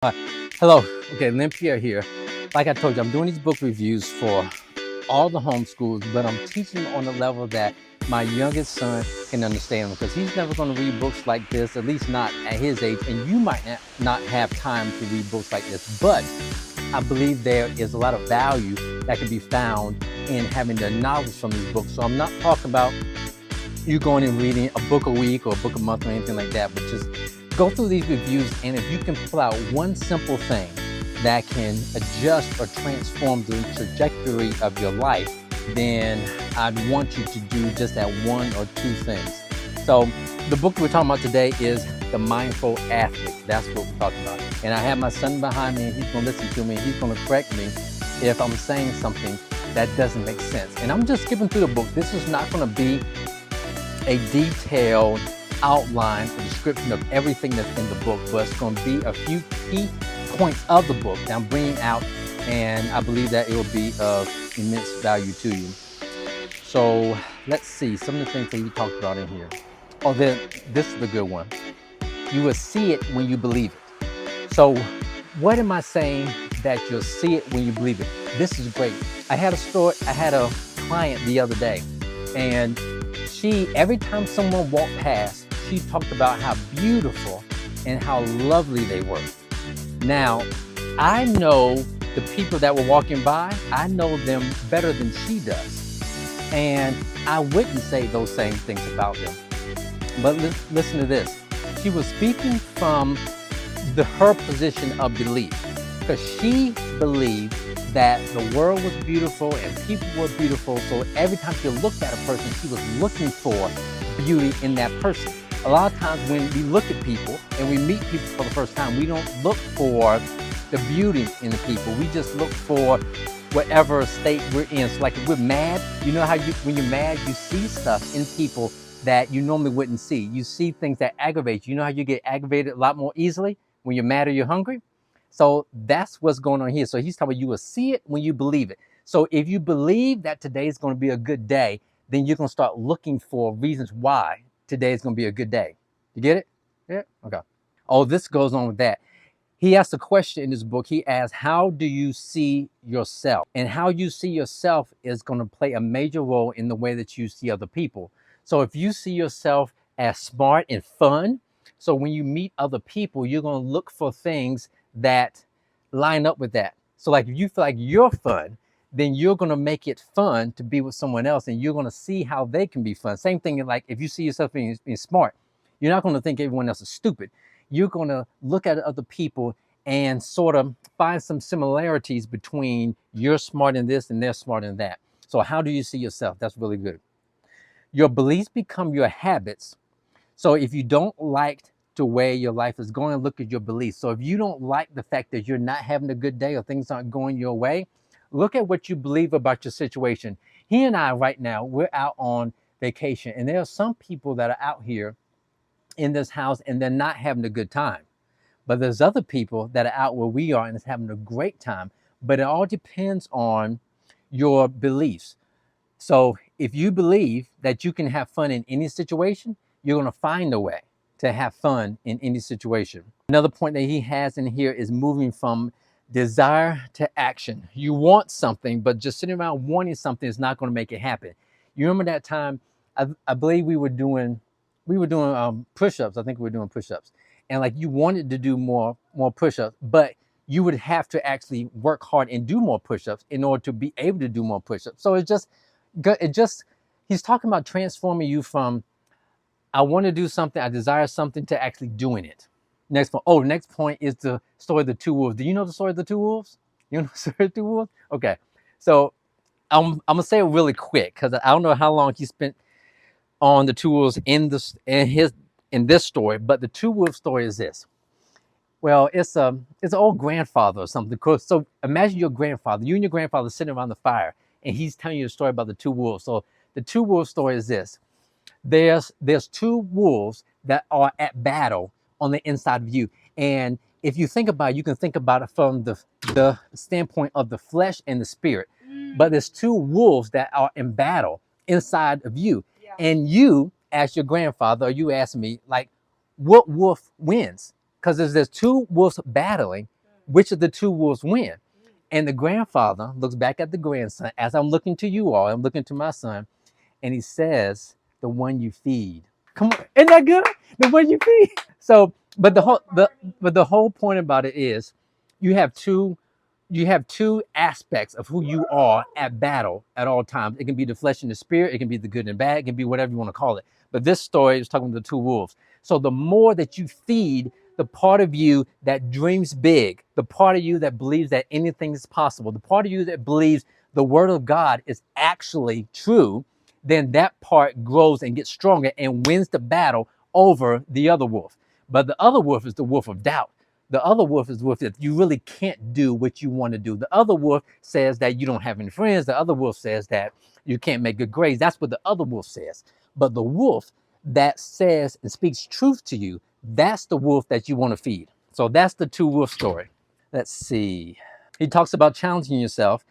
Hi. Hello. Okay, Lynn Pierre here. Like I told you, I'm doing these book reviews for all the homeschools, but I'm teaching on a level that my youngest son can understand because he's never going to read books like this, at least not at his age, and you might not have time to read books like this. But I believe there is a lot of value that can be found in having the knowledge from these books. So I'm not talking about you going and reading a book a week or a book a month or anything like that, but just go through these reviews, and if you can pull out one simple thing that can adjust or transform the trajectory of your life, then I'd want you to do just that one or two things. So the book we're talking about today is The Mindful Athlete. That's what we're talking about. And I have my son behind me, and he's going to listen to me, and he's going to correct me if I'm saying something that doesn't make sense. And I'm just skipping through the book. This is not going to be a detailed outline or description of everything that's in the book, but it's going to be a few key points of the book that I'm bringing out, and I believe that it will be of immense value to you. So let's see some of the things that he talked about in here. Oh, then this is the good one. You will see it when you believe it. So what am I saying that you'll see it when you believe it? This is great. I had a client the other day, and every time someone walked past, she talked about how beautiful and how lovely they were. Now, I know the people that were walking by, I know them better than she does. And I wouldn't say those same things about them. But listen to this. She was speaking from her position of belief, because she believed that the world was beautiful and people were beautiful. So every time she looked at a person, she was looking for beauty in that person. A lot of times when we look at people and we meet people for the first time, we don't look for the beauty in the people. We just look for whatever state we're in. So like if we're mad, you know how when you're mad, you see stuff in people that you normally wouldn't see. You see things that aggravate you. You know how you get aggravated a lot more easily when you're mad or you're hungry? So that's what's going on here. So he's talking about you will see it when you believe it. So if you believe that today is going to be a good day, then you're going to start looking for reasons why today is going to be a good day. You get it? Yeah? Okay. Oh, this goes on with that. He asked a question in his book. He asked, how do you see yourself? And how you see yourself is going to play a major role in the way that you see other people. So if you see yourself as smart and fun, so when you meet other people, you're going to look for things that line up with that. So like if you feel like you're fun, then you're going to make it fun to be with someone else, and you're going to see how they can be fun. Same thing like if you see yourself being smart, you're not going to think everyone else is stupid. You're going to look at other people and sort of find some similarities between you're smart in this and they're smart in that. So how do you see yourself? That's really good. Your beliefs become your habits. So if you don't like the way your life is going, look at your beliefs. So if you don't like the fact that you're not having a good day or things aren't going your way, look at what you believe about your situation. He and I right now, we're out on vacation, and there are some people that are out here in this house and they're not having a good time. But there's other people that are out where we are and is having a great time. But it all depends on your beliefs. So if you believe that you can have fun in any situation, you're going to find a way to have fun in any situation. Another point that he has in here is moving from desire to action. You want something, but just sitting around wanting something is not going to make it happen. You remember that time, I believe we were doing push-ups. I think we were doing push-ups. And like you wanted to do more push-ups, but you would have to actually work hard and do more push-ups in order to be able to do more push-ups. So he's talking about transforming you from I want to do something, I desire something, to actually doing it. Next point. Oh, the next point is the story of the two wolves. Do you know the story of the two wolves? You know the story of the two wolves? Okay. So I'm gonna say it really quick because I don't know how long he spent on the two wolves in this story, but the two wolves story is this. Well, it's an old grandfather or something. So imagine your grandfather, you and your grandfather sitting around the fire, and he's telling you a story about the two wolves. So the two wolves story is this. There's two wolves that are at battle on the inside of you. And if you think about it, you can think about it from the standpoint of the flesh and the spirit. But there's two wolves that are in battle inside of you. Yeah. And you, as your grandfather, or you ask me, like, what wolf wins? because there's two wolves battling, which of the two wolves win? And the grandfather looks back at the grandson, as I'm looking to you all, I'm looking to my son, and he says, the one you feed. Come on, isn't that good? The one you feed. So, but the whole point about it is you have two aspects of who you are at battle at all times. It can be the flesh and the spirit, it can be the good and bad, it can be whatever you want to call it. But this story is talking about the two wolves. So the more that you feed the part of you that dreams big, the part of you that believes that anything is possible, the part of you that believes the word of God is actually true, then that part grows and gets stronger and wins the battle over the other wolf. But the other wolf is the wolf of doubt. The other wolf is the wolf that you really can't do what you want to do. The other wolf says that you don't have any friends. The other wolf says that you can't make good grades. That's what the other wolf says. But the wolf that says and speaks truth to you, that's the wolf that you want to feed. So that's the two wolf story. Let's see. He talks about challenging yourself,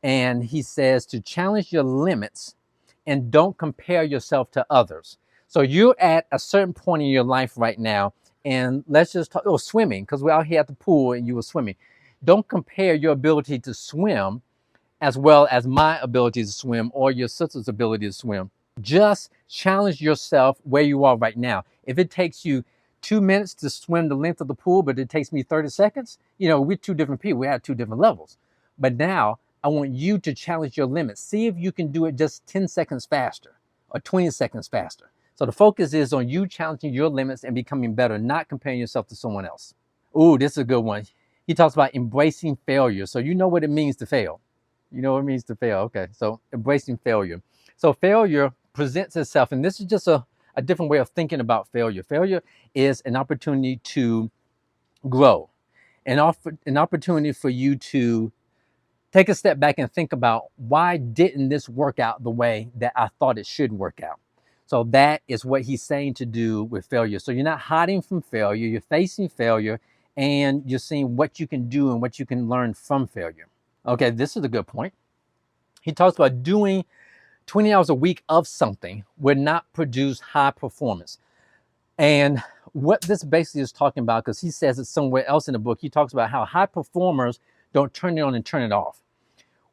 and he says to challenge your limits and don't compare yourself to others. So you're at a certain point in your life right now, and let's just talk, swimming, because we're out here at the pool and you were swimming. Don't compare your ability to swim as well as my ability to swim or your sister's ability to swim. Just challenge yourself where you are right now. If it takes you 2 minutes to swim the length of the pool, but it takes me 30 seconds, we're two different people. We have two different levels. But now I want you to challenge your limits. See if you can do it just 10 seconds faster or 20 seconds faster. So the focus is on you challenging your limits and becoming better, not comparing yourself to someone else. Ooh, this is a good one. He talks about embracing failure. So you know what it means to fail. You know what it means to fail. Okay, so embracing failure. So failure presents itself, and this is just a different way of thinking about failure. Failure is an opportunity to grow, an opportunity for you to take a step back and think about, why didn't this work out the way that I thought it should work out? So that is what he's saying to do with failure. So you're not hiding from failure, you're facing failure, and you're seeing what you can do and what you can learn from failure. Okay, this is a good point. He talks about doing 20 hours a week of something will not produce high performance. And what this basically is talking about, because he says it somewhere else in the book, he talks about how high performers don't turn it on and turn it off.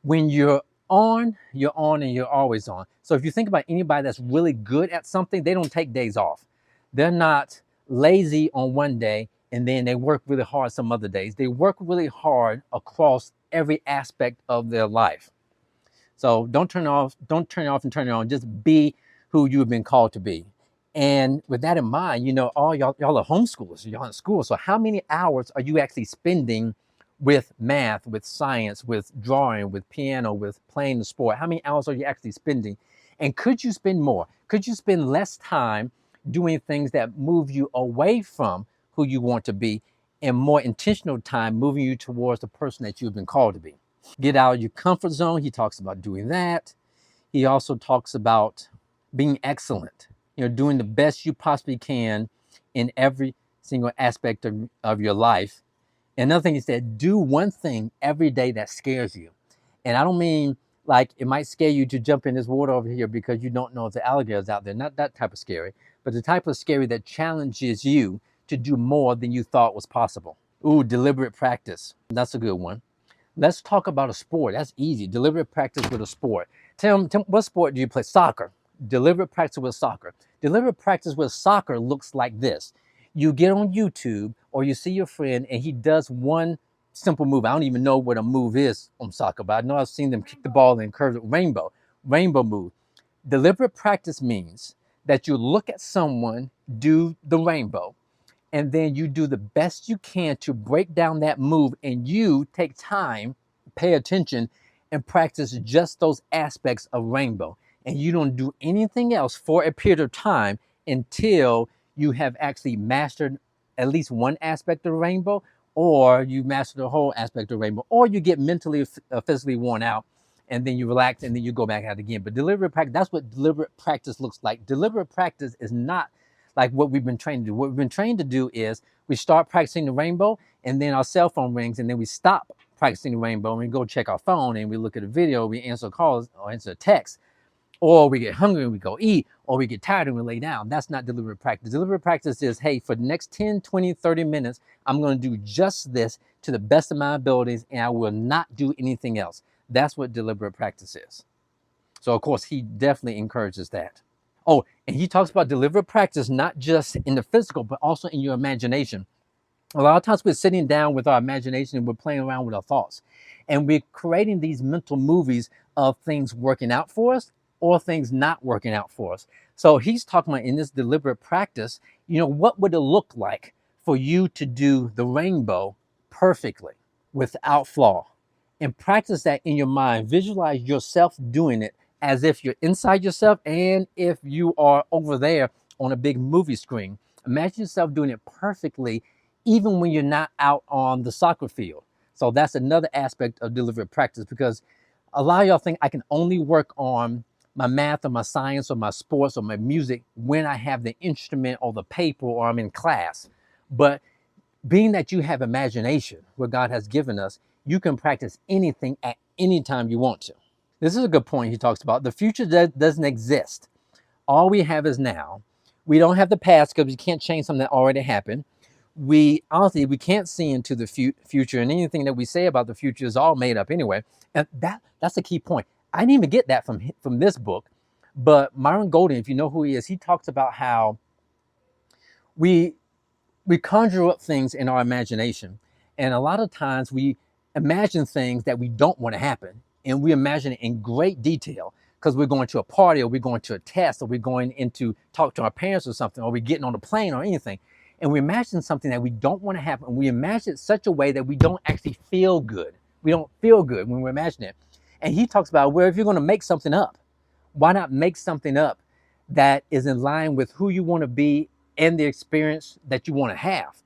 When you're on and you're always on. So if you think about anybody that's really good at something, they don't take days off. They're not lazy on one day and then they work really hard some other days. They work really hard across every aspect of their life. So don't turn it off and turn it on. Just be who you've been called to be. And with that in mind, all y'all are homeschoolers, y'all in school. So how many hours are you actually spending with math, with science, with drawing, with piano, with playing the sport? How many hours are you actually spending? And could you spend more? Could you spend less time doing things that move you away from who you want to be, and more intentional time moving you towards the person that you've been called to be? Get out of your comfort zone. He talks about doing that. He also talks about being excellent, doing the best you possibly can in every single aspect of your life. Another thing is that do one thing every day that scares you. And I don't mean like it might scare you to jump in this water over here because you don't know if the alligator is out there. Not that type of scary, but the type of scary that challenges you to do more than you thought was possible. Ooh, deliberate practice. That's a good one. Let's talk about a sport. That's easy. Deliberate practice with a sport. Tell me, what sport do you play? Soccer. Deliberate practice with soccer. Deliberate practice with soccer looks like this. You get on YouTube or you see your friend and he does one simple move. I don't even know what a move is on soccer, but I know I've seen them kick the ball and curve it. Rainbow move. Deliberate practice means that you look at someone do the rainbow, and then you do the best you can to break down that move, and you take time, pay attention, and practice just those aspects of rainbow. And you don't do anything else for a period of time until you have actually mastered at least one aspect of the rainbow, or you master the whole aspect of the rainbow, or you get mentally, physically worn out, and then you relax, and then you go back out again. But deliberate practice, that's what deliberate practice looks like. Deliberate practice is not like what we've been trained to do. What we've been trained to do is we start practicing the rainbow, and then our cell phone rings, and then we stop practicing the rainbow, and we go check our phone, and we look at a video, we answer calls or answer a text. or we get hungry and we go eat, or we get tired and we lay down. That's not deliberate practice. Deliberate practice is, hey, for the next 10, 20, 30 minutes, I'm going to do just this to the best of my abilities, and I will not do anything else. That's what deliberate practice is. So, of course, he definitely encourages that. Oh, and he talks about deliberate practice, not just in the physical, but also in your imagination. A lot of times we're sitting down with our imagination and we're playing around with our thoughts. And we're creating these mental movies of things working out for us or things not working out for us. So he's talking about in this deliberate practice, what would it look like for you to do the rainbow perfectly without flaw? And practice that in your mind. Visualize yourself doing it as if you're inside yourself and if you are over there on a big movie screen. Imagine yourself doing it perfectly even when you're not out on the soccer field. So that's another aspect of deliberate practice, because a lot of y'all think I can only work on my math or my science or my sports or my music when I have the instrument or the paper or I'm in class. But being that you have imagination, what God has given us, you can practice anything at any time you want to. This is a good point he talks about. The future doesn't exist. All we have is now. We don't have the past because we can't change something that already happened. We honestly, we can't see into the future, and anything that we say about the future is all made up anyway. And that's a key point. I didn't even get that from this book, but Myron Golden, if you know who he is, he talks about how we conjure up things in our imagination, and a lot of times we imagine things that we don't want to happen, and we imagine it in great detail because we're going to a party or we're going to a test or we're going in to talk to our parents or something, or we're getting on a plane or anything, and we imagine something that we don't want to happen, and we imagine it such a way that we don't actually feel good. We don't feel good when we imagine it. And he talks about, where if you're going to make something up, why not make something up that is in line with who you want to be and the experience that you want to have?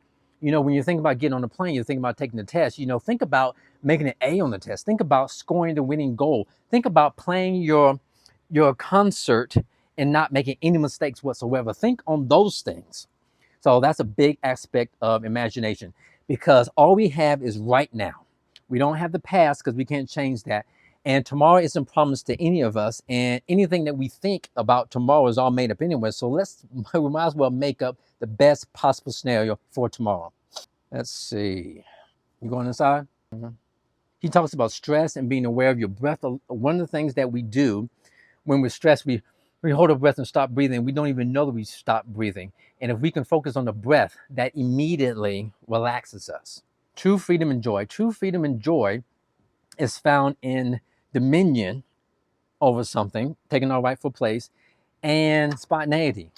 When you think about getting on a plane, you think about taking the test, think about making an A on the test. Think about scoring the winning goal. Think about playing your concert and not making any mistakes whatsoever. Think on those things. So that's a big aspect of imagination, because all we have is right now. We don't have the past because we can't change that. And tomorrow isn't promised to any of us. And anything that we think about tomorrow is all made up anyway. So we might as well make up the best possible scenario for tomorrow. Let's see. You going inside? Mm-hmm. He talks about stress and being aware of your breath. One of the things that we do when we're stressed, we hold our breath and stop breathing. We don't even know that we stopped breathing. And if we can focus on the breath, that immediately relaxes us. True freedom and joy. True freedom and joy is found in dominion over something, taking our rightful place, and spontaneity.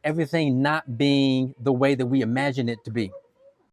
Everything not being the way that we imagine it to be.